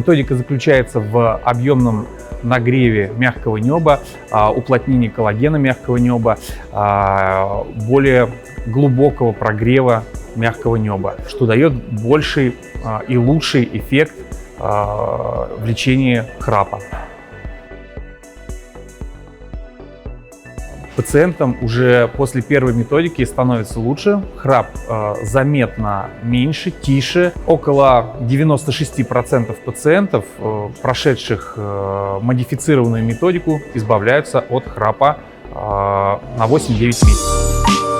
Методика заключается в объемном нагреве мягкого неба, уплотнении коллагена мягкого неба, более глубокого прогрева мягкого неба, что дает больший и лучший эффект в лечении храпа. Пациентам уже после первой методики становится лучше, храп заметно меньше, тише. Около 96% пациентов, прошедших модифицированную методику, избавляются от храпа на 8-9 месяцев.